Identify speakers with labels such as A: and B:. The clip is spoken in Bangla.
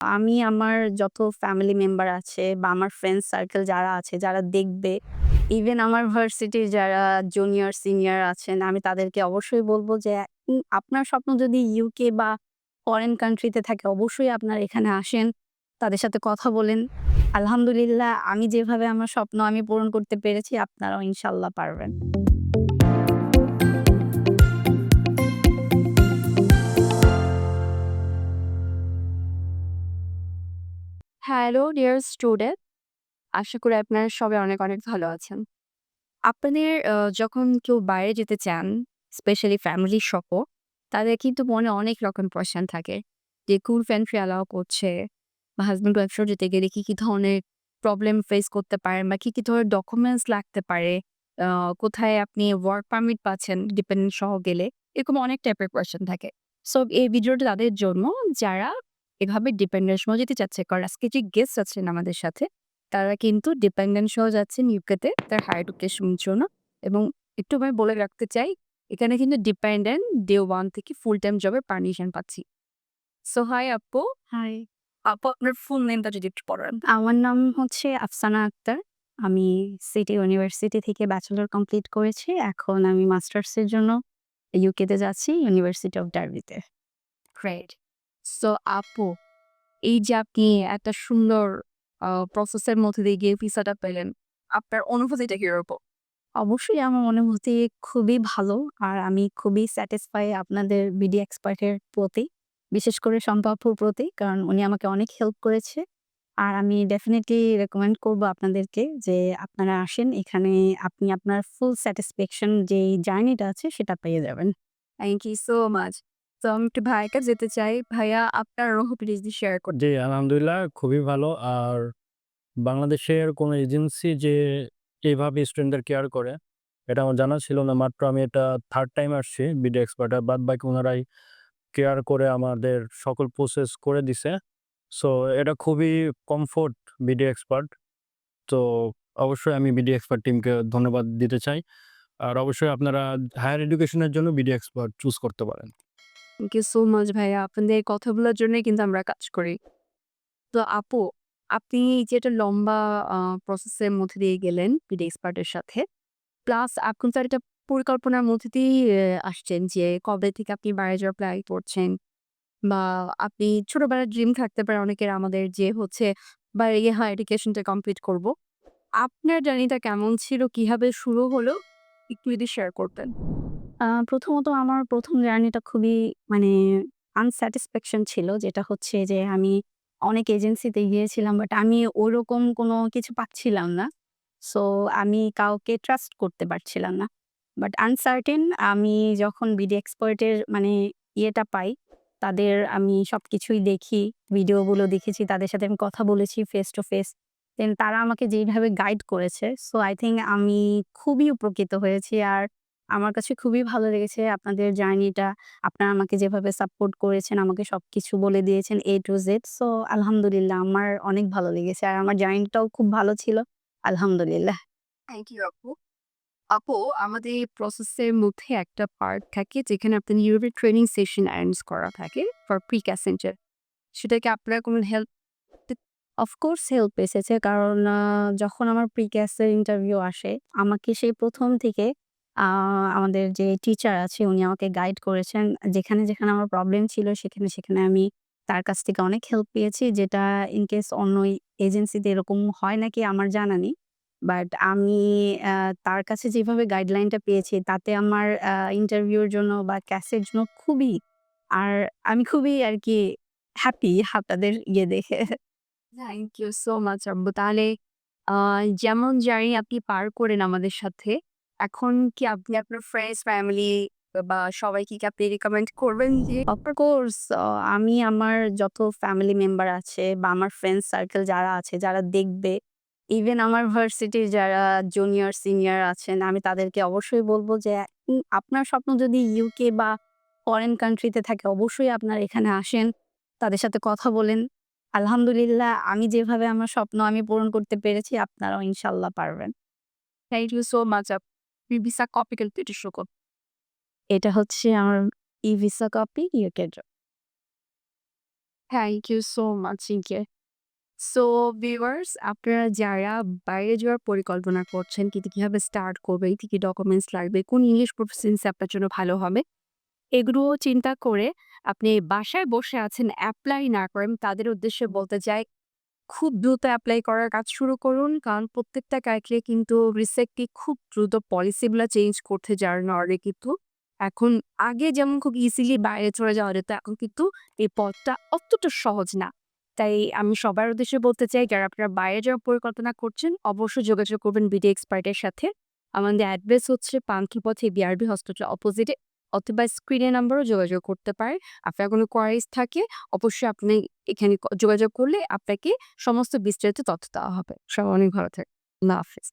A: আমি আমার যত ফ্যামিলি মেম্বার আছে বা আমার ফ্রেন্ড সার্কেল যারা আছে, যারা দেখবে, ইভেন আমার ভার্সিটির যারা জুনিয়র, সিনিয়র আছেন, আমি তাদেরকে অবশ্যই বলব যে আপনার স্বপ্ন যদি ইউকে বা ফরেন কান্ট্রিতে থাকে, অবশ্যই আপনারা এখানে আসেন। তাদের সাথে কথা বলেন। আলহামদুলিল্লাহ আমি যেভাবে আমার স্বপ্ন আমি পূরণ করতে পেরেছি, আপনারাও ইনশাআল্লাহ পারবেন।
B: হ্যালো ডিয়ার স্টুডেন্ট, আশা করি আপনারা সবাই অনেক অনেক ভালো আছেন। আপনাদের যখন কেউ বাইরে যেতে চান, স্পেশালি ফ্যামিলি সহ, তাদের কিন্তু মনে অনেক রকম কোয়েশ্চেন থাকে যে কোন কান্ট্রি অ্যালাউ করছে বা হাসব্যান্ড ওয়াইফ সহ যেতে গেলে কি ধরনের প্রবলেম ফেস করতে পারেন বা কি ধরনের ডকুমেন্টস লাগতে পারে, আ কোথায় আপনি ওয়ার্ক পারমিট পাচ্ছেন ডিপেন্ডেন্ট সহ গেলে, এরকম অনেক টাইপের কোয়েশ্চেন থাকে। সো এই ভিডিওটা তাদের জন্য যারা এভাবে ডিপেন্ডেন্ট সহ যেতে চাচ্ছে। কারণ আজকে যে গেস্ট আছেন আমাদের সাথে তারা কিন্তু ডিপেন্ডেন্ট সহ যাচ্ছেন ইউকেতে তার হায়ার এডুকেশনের জন্য। এবং একটু আমি বলে রাখতে চাই, এখানে কিন্তু ডিপেন্ডেন্ট ডে 1 থেকে ফুল টাইম জবের পারমিশন পাচ্ছি। সো হাই আপু,
A: হাই।
B: আপু আপনার ফুল নেমটা যদি একটু পড়েন।
A: আমার নাম হচ্ছে আফসানা আক্তার। আমি সিটি ইউনিভার্সিটি থেকে ব্যাচেলর কমপ্লিট করেছি। এখন আমি মাস্টার্সের জন্য ইউকেতে যাচ্ছি, ইউনিভার্সিটি অফ ডার্বিতে।
B: গ্রেট। সো আপু, এই যে আপনি একটা সুন্দর প্রসেসের মধ্যে দিয়ে গিয়ে ভিসাটা পেলেন, আপনার অনুভূতিটা কিরকম?
A: অবশ্যই আমার অনুভূতি খুবই ভালো। আর আমি খুবই স্যাটিসফাই আপনাদের বিডি এক্সপার্টের প্রতি। বিশেষ করে শম্পা আপুর প্রতি। কারণ উনি আমাকে অনেক হেল্প করেছে। আর আমি ডেফিনিটলি রেকমেন্ড করব আপনাদেরকে যে আপনারা আসেন। এখানে আপনি আপনার ফুল স্যাটিসফ্যাকশন যেই জার্নিটা আছে সেটা পেয়ে যাবেন।
B: Thank you so much. তো আমি একটু ভাইয়ার কাছে যেতে চাই। ভাইয়া আপনার অনুভূতি যদি শেয়ার করতেন।
C: জি, আলহামদুলিল্লাহ খুবই ভালো। আর বাংলাদেশের কোনো এজেন্সি যে এভাবে স্টুডেন্টদের কেয়ার করে, এটা আমার জানা ছিল না। মাত্র আমি এটা 3rd টাইম আসছি বিডি এক্সপার্ট এ। বাদবাকি উনারাই কেয়ার করে আমাদের সকল প্রসেস করে দিছে। সো এটা খুবই কমফোর্ট বিডি এক্সপার্ট। তো অবশ্যই আমি বিডি এক্সপার্ট টিমকে ধন্যবাদ দিতে চাই। আর অবশ্যই আপনারা হায়ার এডুকেশনের জন্য বিডি এক্সপার্ট চুজ করতে পারেন।
B: থ্যাংক ইউ সো মাচ ভাইয়া। আপনাদের এই কথাগুলোর জন্যই কিন্তু আমরা কাজ করি। তো আপু, আপনি এই যে একটা লম্বা আ প্রসেস এর মধ্যে দিয়ে গেলেন বিডি এক্সপার্ট এর সাথে। প্লাস আপনি তো একটা পরিকল্পনার মধ্যে দিয়েই আসছেন যে কবে থেকে আপনি বাইরে যাওয়ার প্ল্যান করছেন বা আপনি ছোটবেলার ড্রিম থাকতে পারে অনেকের আমাদের যে হচ্ছে বাইরে গিয়ে হায়ার এডুকেশনটা কমপ্লিট করব। আপনার জার্নিটা কেমন ছিল? কিভাবে শুরু হলো? একটু যদি শেয়ার করতেন।
A: প্রথমত আমার ১ম জার্নিটা খুবই মানে আনস্যাটিসফ্যাকশন ছিল। যেটা হচ্ছে যে আমি অনেক এজেন্সিতে গিয়েছিলাম বাট আমি ওরকম কোনো কিছু পাচ্ছিলাম না। সো আমি কাউকে ট্রাস্ট করতে পারছিলাম না। বাট আনসার্টেন আমি যখন বিডি এক্সপার্ট এর মানে ইয়েটা পাই, তাদের আমি সবকিছুই দেখি, ভিডিওগুলো দেখেছি, তাদের সাথে আমি কথা বলেছি ফেস টু ফেস। দেন তারা আমাকে যেইভাবে গাইড করেছে, সো আই থিংক আমি খুবই উপকৃত হয়েছি। আর আমার কাছে খুবই ভালো লেগেছে আপনাদের জার্নিটা। আপনারা আমাকে যেভাবে সাপোর্ট করেছেন, আমাকে সবকিছু বলে দিয়েছেন A to Z। সো আলহামদুলিল্লাহ আমার অনেক ভালো লেগেছে। আর আমার জার্নিটাও খুব ভালো ছিল। আলহামদুলিল্লাহ।
B: থ্যাংক ইউ আপু। আপু, আমাদের এই প্রসেসের মধ্যে একটা পার্ট থাকে যেখানে আপনার ইউরোপের ট্রেনিং সেশন অ্যারেঞ্জ করা থাকে ফর প্রি-ক্যাসেন্টার। সেটা কি আপনার কোনো হেল্প?
A: অফকোর্স হেল্প এসেছে। কারণ যখন আমার প্রি-ক্যাস এর ইন্টারভিউ আসে, আমাকে সেই ১ম থেকে আ আমাদের যে টিচার আছে উনি আমাকে গাইড করেছেন। যেখানে আমার প্রবলেম ছিল সেখানে আমি তার কাছ থেকে অনেক হেল্প পেয়েছি। যেটা ইন কেস অন্য এজেন্সিতে এরকম হয় নাকি আমার জানা নেই। বাট আমি আ তার কাছে যেভাবে গাইডলাইনটা পেয়েছি তাতে আমার ইন্টারভিউ এর জন্য বা ক্যাসের জন্য খুবই আর আমি খুবই আরকি হ্যাপি আপনাদের ইয়ে দেখে।
B: থ্যাংক ইউ সো মাচ আব্বু। তাহলে আ যেমন জার্নি আপনি পার করেন আমাদের সাথে, এখন কি আপনি আপনার ফ্রেন্ডস, ফ্যামিলি বা সবাইকে কি আপনি রিকমেন্ড করবেন যে
A: অফকোর্স আমি আমার যত ফ্যামিলি মেম্বার আছে বা আমার ফ্রেন্ড সার্কেল যারা আছে, যারা দেখবে, ইভেন আমার ভার্সিটির যারা জুনিয়র, সিনিয়র আছেন, আমি তাদেরকে অবশ্যই বলব যে আপনার স্বপ্ন যদি ইউকে বা ফরেন কান্ট্রিতে থাকে, অবশ্যই আপনারা এখানে আসেন। তাদের সাথে কথা বলেন। আলহামদুলিল্লাহ আমি যেভাবে আমার স্বপ্ন আমি পূরণ করতে পেরেছি, আপনারাও ইনশাআল্লাহ পারবেন।
B: থ্যাংক ইউ সো মাচ আপনি ভিসা কপি কিন্তু একটু শো করুন।
A: এটা হচ্ছে আমার ই-ভিসা কপি ইউকের জন্য।
B: থ্যাংক ইউ সো মাচ ইনকে। সো ভিউয়ার্স, আপনারা যারা বাইরে যাওয়ার পরিকল্পনা করছেন কিন্তু কিভাবে স্টার্ট করবেন, কি, কি ডকুমেন্টস লাগবে, কোন ইংলিশ প্রফিসিয়েন্সি আপনার জন্য ভালো হবে, এগুলো চিন্তা করে আপনি বাসায় বসে আছেন, এপ্লাই না করেন, তাদের উদ্দেশ্যে বলতে চাই খুব দ্রুত এপ্লাই করার কাজ শুরু করুন। কারণ প্রত্যেকটা কান্ট্রি কিন্তু রিসেন্টলি খুব দ্রুত পলিসিগুলা চেঞ্জ করতে যাওয়ার কারণে কিন্তু এখন আগে যেমন খুব ইজিলি বাইরে চলে যাওয়া যেত, এখন কিন্তু এই পথটা অতটা সহজ না। তাই আমি সবার উদ্দেশ্যে বলতে চাই যারা আপনারা বাইরে যাওয়ার পরিকল্পনা করছেন অবশ্যই যোগাযোগ করবেন বিডি এক্সপার্টের সাথে। আমাদের অ্যাড্রেস হচ্ছে পান্থপথে বিআরবি হসপিটাল অপোজিটে, অথবা স্ক্রিনের নাম্বারও যোগাযোগ করতে পারেন। আপনার কোনো কোয়ারিজ থাকে অবশ্যই আপনি এখানে যোগাযোগ করলে আপনাকে সমস্ত বিস্তারিত তথ্য দেওয়া হবে। সবাই অনেক ভালো থাকবেন। আল্লাহ হাফেজ।